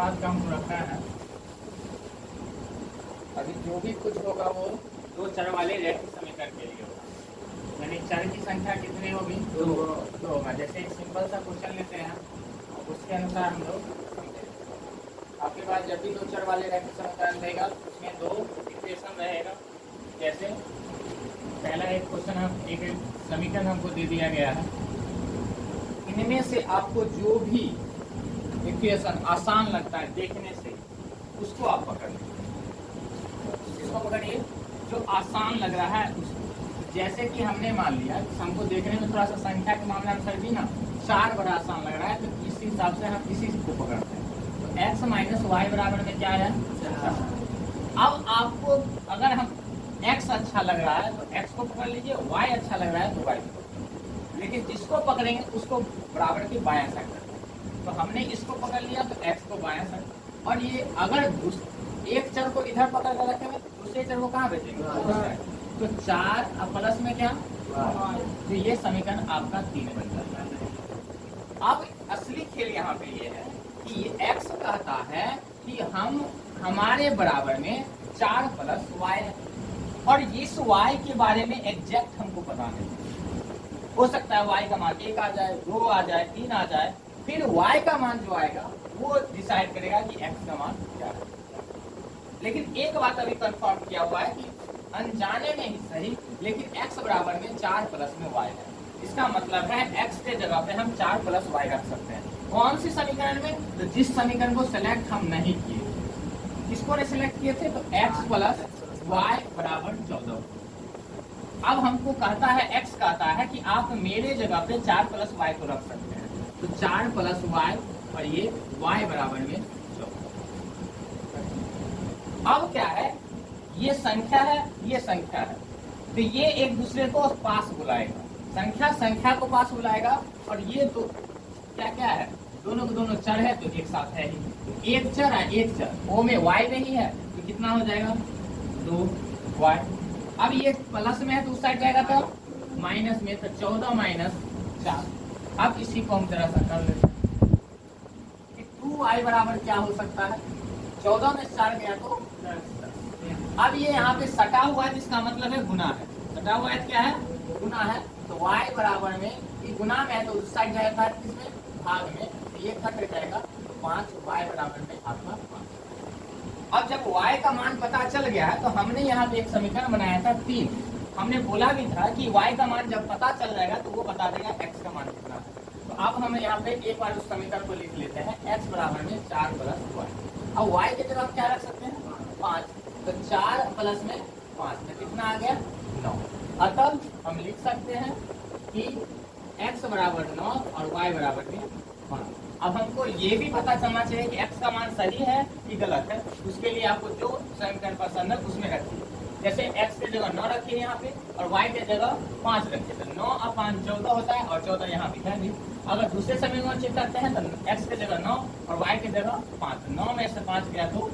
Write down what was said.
आज का हम रखा है, अभी जो भी कुछ होगा वो दो चर वाले रैखिक समीकरण के लिए होगा। यानी चर की संख्या कितनी होगी? दो होगा। जैसे एक सिंपल सा क्वेश्चन लेते हैं उसके अनुसार हम लोग समझेंगे। आपके पास जब भी दो चर वाले रैखिक समीकरण रहेगा तो उसमें दो इक्वेशन रहेगा। जैसे पहला एक क्वेश्चन हम एक समीकरण हमको दे दिया गया है, इनमें से आपको जो भी इक्वेशन आसान लगता है देखने से उसको आप पकड़ लीजिए। इसको पकड़िए जो आसान लग रहा है उसको। जैसे कि हमने मान लिया हमको देखने में थोड़ा सा संख्या के मामले में सर भी ना 4 बड़ा आसान लग रहा है, तो इस हिसाब से हम इसी को पकड़ते हैं। तो x माइनस वाई बराबर में क्या है? अब आपको अगर हम x अच्छा लग रहा है तो x को पकड़ लीजिए, y अच्छा लग रहा है तो y को। लेकिन जिसको पकड़ेंगे उसको बराबर के बायां साइड रखेंगे। तो हमने इसको पकड़ लिया तो x को बायां साइड, और ये अगर एक चर को इधर पकड़ कर रखेंगे तो दूसरे चर को कहाँ भेजेंगे? तो 4 अब प्लस में क्या? तो ये समीकरण आपका 3 बन जाता है। अब असली खेल यहाँ पे ये है कि ये x कहता है कि हम हमारे बराबर में 4 प्लस y है, और इस y के बारे में एग्जैक्ट हमको पता नहीं। हो सकता है y का मान 1 आ जाए, 2 आ जाए, 3 आ जाए, फिर y का मान जो आएगा वो डिसाइड करेगा कि x का मान क्या है। लेकिन एक बात अभी कंफर्म किया हुआ है कि अनजाने में ही सही, लेकिन x बराबर में 4 प्लस में y है। इसका मतलब है x के जगह पे हम 4 प्लस y रख सकते हैं। कौन सी समीकरण में? तो जिस समीकरण को सेलेक्ट हम नहीं किए। किसको ने सिलेक्ट किए थे? तो x प्लस y बराबर 14। अब हमको कहता है, x कहता है कि आप मेरे जगह पे 4 प्लस y को रख सकते हैं। तो 4 प्लस y और ये y बराबर में 14। अब क्या है? ये संख्या है, ये संख्या है, तो ये एक दूसरे को पास बुलाएगा। संख्या संख्या को पास बुलाएगा, और ये तो क्या क्या है? दोनों के दोनों चर है तो एक साथ है ही। एक चर है, एक चर ओ में y नहीं है तो कितना हो जाएगा? 2y। अब ये प्लस में है तो उस साइड जाएगा तो माइनस में, तो 14 माइनस 4। अब इसी को हम जरा सा कर लेते हैं कि 2y बराबर क्या हो सकता है? 14 में 4 गया तो 10। अब ये यहाँ पे सटा हुआ है जिसका मतलब है गुना है। सटा हुआ है क्या है? गुना है। तो y बराबर में ये गुना में है तो उस साइड जाएगा किसमें? भाग में। तो ये कट जाएगा 5y बराबर में आपका 5। अब जब y का मान पता चल गया है तो हमने यहाँ पे एक समीकरण बनाया था 3। हमने बोला भी था कि y का मान जब पता चल जाएगा तो वो बता देगा x का मान कितना है। तो अब हम यहाँ पे एक बार उस समीकरण को लिख लेते हैं, x बराबर में 4 प्लस y। अब y के जगह क्या रख सकते हैं? 5। तो 4 प्लस में 5 तो कितना आ गया? 9। अतः हम लिख सकते हैं कि x बराबर 9 और y बराबर में 5। अब हमको ये भी पता चलना चाहिए कि x का मान सही है कि गलत है। उसके लिए आपको जो समीकरण पसंद है उसमें रखिए। जैसे x के जगह 9 रखिए यहाँ पे, और y के जगह 5 रखिए, तो 9 और 5 14 होता है, और 14 यहाँ पे है भी। अगर दूसरे समीकरण चेक करते हैं तो x के जगह 9 और y के जगह 5, 9 में से 5 गया तो